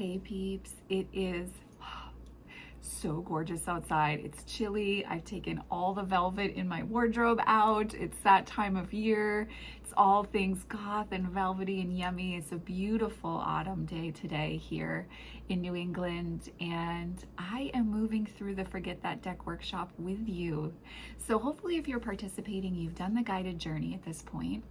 Hey peeps, it is so gorgeous outside. It's chilly. I've taken all the velvet in my wardrobe out. It's that time of year. It's all things goth and velvety and yummy. It's a beautiful autumn day today here in New England, and I am moving through the Forget That Deck workshop with you. So hopefully if you're participating, you've done the guided journey at this point.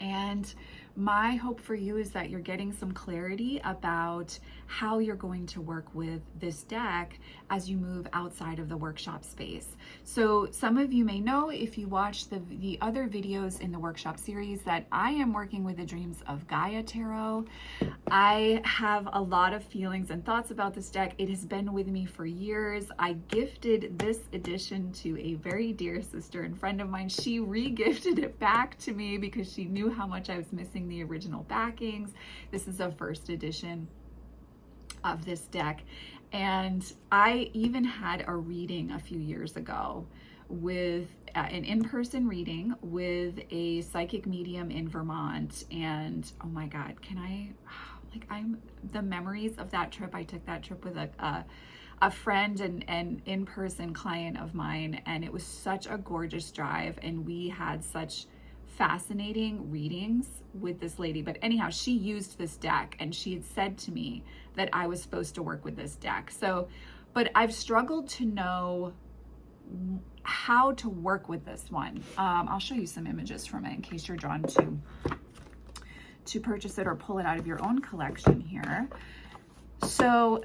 And my hope for you is that you're getting some clarity about how you're going to work with this deck as you move outside of the workshop space. So some of you may know, if you watch the other videos in the workshop series, that I am working with the Dreams of Gaia Tarot. I have a lot of feelings and thoughts about this deck. It has been with me for years. I gifted this edition to a very dear sister and friend of mine. She re-gifted it back to me because she knew how much I was missing the original backings. This is a first edition of this deck, and I even had a reading a few years ago with an in-person reading with a psychic medium in Vermont. And oh my god, the memories of that trip. I took that trip with a friend and in-person client of mine, and it was such a gorgeous drive, and we had such fascinating readings with this lady. But anyhow, she used this deck, and she had said to me that I was supposed to work with this deck. But I've struggled to know how to work with this one. I'll show you some images from it in case you're drawn to purchase it or pull it out of your own collection here. So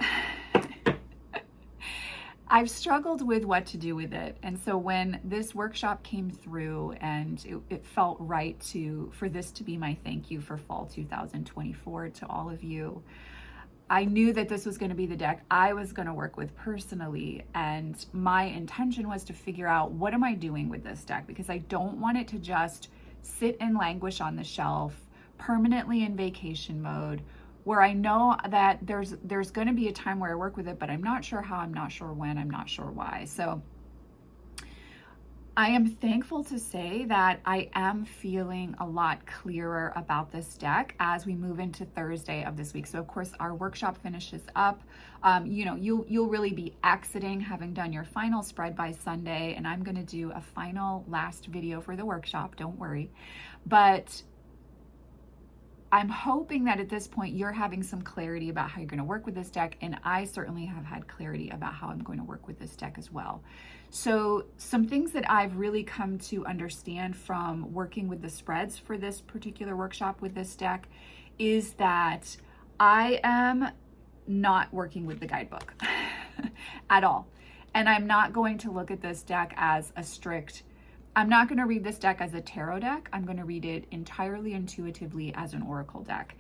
I've struggled with what to do with it. And so when this workshop came through, and it felt right for this to be my thank you for fall 2024 to all of you, I knew that this was going to be the deck I was going to work with personally. And my intention was to figure out, what am I doing with this deck? Because I don't want it to just sit and languish on the shelf permanently in vacation mode, where I know that there's going to be a time where I work with it, but I'm not sure how, I'm not sure when, I'm not sure why. So I am thankful to say that I am feeling a lot clearer about this deck as we move into Thursday of this week. So of course our workshop finishes up. You'll really be exiting, having done your final spread by Sunday, and I'm going to do a final last video for the workshop, don't worry. But I'm hoping that at this point you're having some clarity about how you're going to work with this deck, and I certainly have had clarity about how I'm going to work with this deck as well. So some things that I've really come to understand from working with the spreads for this particular workshop with this deck is that I am not working with the guidebook at all. And I'm not going to look at this deck as I'm not going to read this deck as a tarot deck. I'm going to read it entirely intuitively as an oracle deck.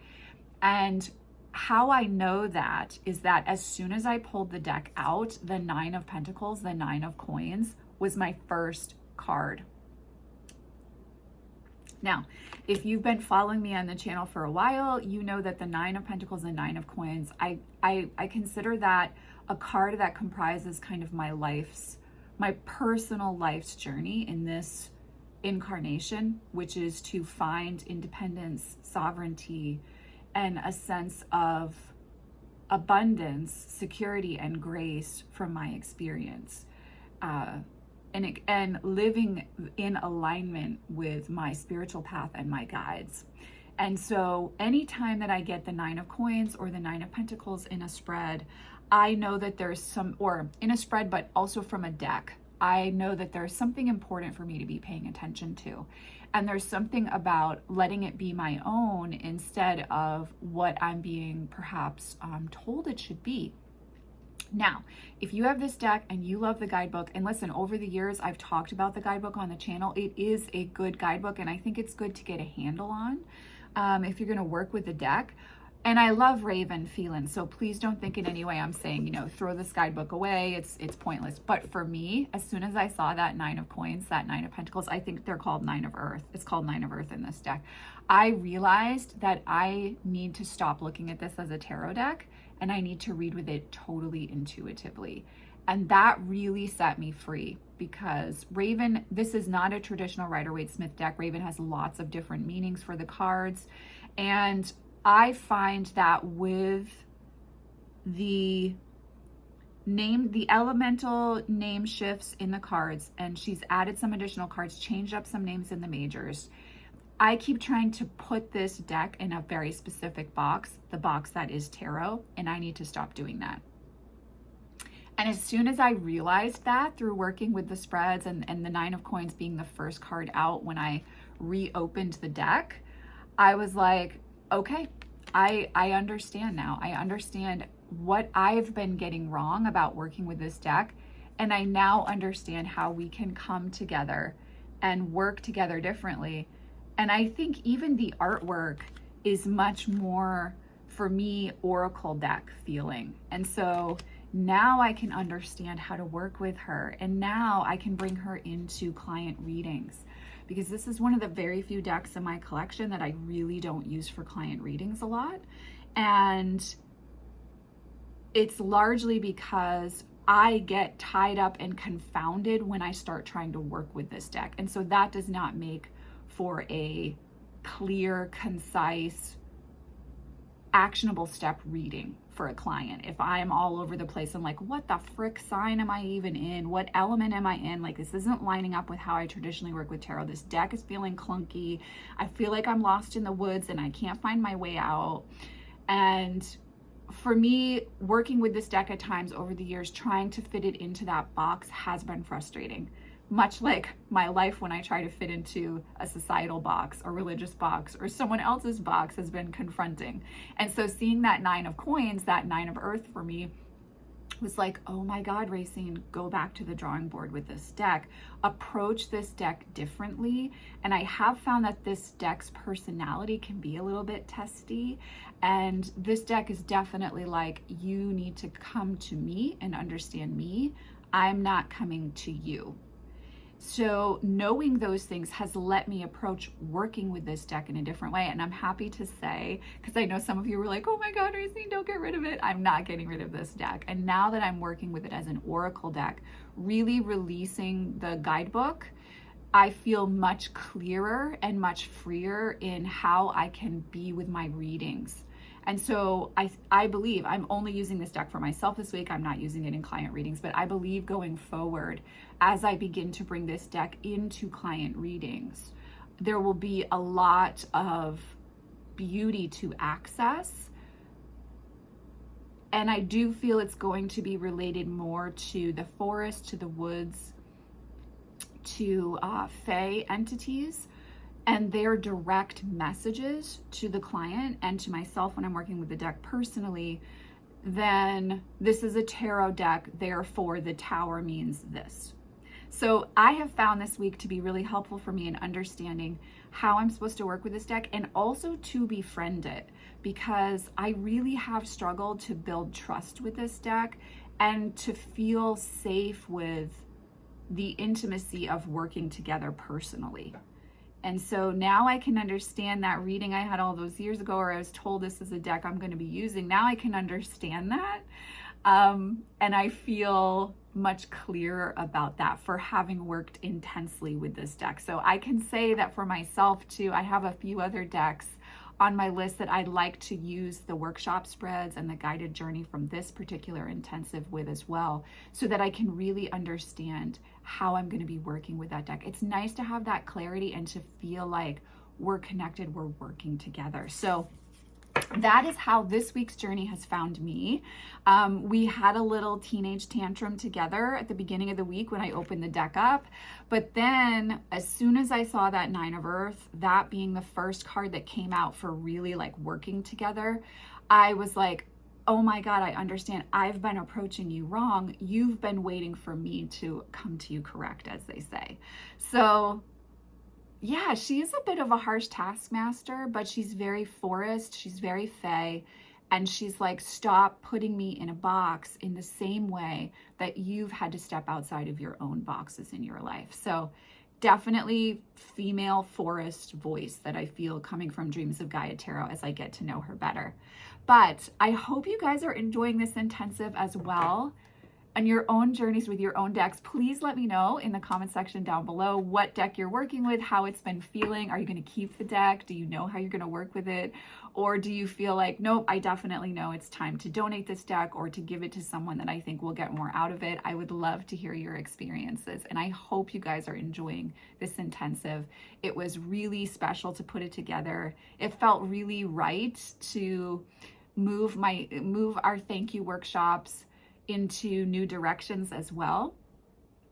And how I know that is that as soon as I pulled the deck out, the 9 of Pentacles, the 9 of Coins, was my first card. Now, if you've been following me on the channel for a while, you know that the 9 of Pentacles and 9 of Coins, I consider that a card that comprises kind of my personal life's journey in this incarnation, which is to find independence, sovereignty, and a sense of abundance, security, and grace from my experience, and living in alignment with my spiritual path and my guides. And so anytime that I get the 9 of Coins or the 9 of Pentacles in a spread, I know that there's or in a spread, but also from a deck, I know that there's something important for me to be paying attention to. And there's something about letting it be my own instead of what I'm being perhaps told it should be. Now, if you have this deck and you love the guidebook, and listen, over the years, I've talked about the guidebook on the channel. It is a good guidebook, and I think it's good to get a handle on if you're going to work with the deck. And I love Raven feeling, so please don't think in any way I'm saying, throw this guidebook away, it's pointless. But for me, as soon as I saw that 9 of Coins, that 9 of Pentacles, I think they're called 9 of Earth. It's called 9 of Earth in this deck. I realized that I need to stop looking at this as a tarot deck, and I need to read with it totally intuitively. And that really set me free, because Raven, this is not a traditional Rider-Waite-Smith deck. Raven has lots of different meanings for the cards. And I find that with the elemental name shifts in the cards, and she's added some additional cards, changed up some names in the majors. I keep trying to put this deck in a very specific box, the box that is tarot, and I need to stop doing that. And as soon as I realized that through working with the spreads and the Nine of Coins being the first card out when I reopened the deck, I was like, okay, I understand now. I understand what I've been getting wrong about working with this deck. And I now understand how we can come together and work together differently. And I think even the artwork is much more, for me, Oracle deck feeling. And so now I can understand how to work with her. And now I can bring her into client readings, because this is one of the very few decks in my collection that I really don't use for client readings a lot. And it's largely because I get tied up and confounded when I start trying to work with this deck. And so that does not make for a clear, concise, actionable step reading for a client. If I'm all over the place, I'm like, what the frick sign am I even in? What element am I in? Like, this isn't lining up with how I traditionally work with tarot. This deck is feeling clunky. I feel like I'm lost in the woods and I can't find my way out. And for me, working with this deck at times over the years, trying to fit it into that box has been frustrating. Much like my life when I try to fit into a societal box, a religious box, or someone else's box has been confronting. And so seeing that Nine of Coins, that Nine of Earth for me, was like, oh my God, Racine, go back to the drawing board with this deck. Approach this deck differently. And I have found that this deck's personality can be a little bit testy. And this deck is definitely like, you need to come to me and understand me. I'm not coming to you. So knowing those things has let me approach working with this deck in a different way. And I'm happy to say, because I know some of you were like, oh my God, Racine, don't get rid of it. I'm not getting rid of this deck. And now that I'm working with it as an oracle deck, really releasing the guidebook, I feel much clearer and much freer in how I can be with my readings. And so I believe I'm only using this deck for myself this week. I'm not using it in client readings, but I believe going forward, as I begin to bring this deck into client readings, there will be a lot of beauty to access. And I do feel it's going to be related more to the forest, to the woods, to fae entities, and their direct messages to the client and to myself when I'm working with the deck personally. Then this is a tarot deck, therefore the tower means this. So I have found this week to be really helpful for me in understanding how I'm supposed to work with this deck, and also to befriend it, because I really have struggled to build trust with this deck and to feel safe with the intimacy of working together personally. And so now I can understand that reading I had all those years ago, where I was told this is a deck I'm going to be using. Now I can understand that. And I feel much clearer about that for having worked intensely with this deck. So I can say that for myself too, I have a few other decks on my list that I'd like to use the workshop spreads and the guided journey from this particular intensive with as well, so that I can really understand how I'm going to be working with that deck. It's nice to have that clarity and to feel like we're connected, we're working together. So that is how this week's journey has found me. We had a little teenage tantrum together at the beginning of the week when I opened the deck up. But then as soon as I saw that Nine of Earth, that being the first card that came out for really like working together, I was like, oh my God, I understand. I've been approaching you wrong. You've been waiting for me to come to you correct, as they say. So yeah, she is a bit of a harsh taskmaster, but she's very forest, she's very fae, and she's like, stop putting me in a box in the same way that you've had to step outside of your own boxes in your life. So definitely female forest voice that I feel coming from Dreams of Gaia Tarot as I get to know her better. But I hope you guys are enjoying this intensive as well. on your own journeys with your own decks, please let me know in the comment section down below what deck you're working with, how it's been feeling. Are you going to keep the deck? Do you know how you're going to work with it? Or do you feel like, nope, I definitely know it's time to donate this deck or to give it to someone that I think will get more out of it? I would love to hear your experiences, and I hope you guys are enjoying this intensive. It was really special to put it together. It felt really right to move our thank you workshops into new directions as well.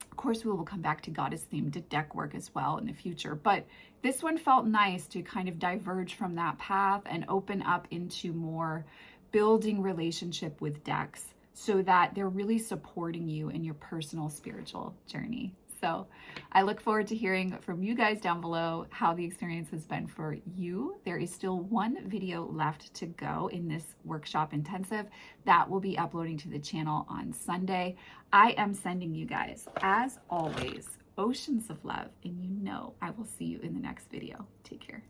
Of course, we will come back to goddess themed deck work as well in the future, but this one felt nice to kind of diverge from that path and open up into more building relationship with decks so that they're really supporting you in your personal spiritual journey. So I look forward to hearing from you guys down below how the experience has been for you. There is still one video left to go in this workshop intensive that will be uploading to the channel on Sunday. I am sending you guys, as always, oceans of love, and you know I will see you in the next video. Take care.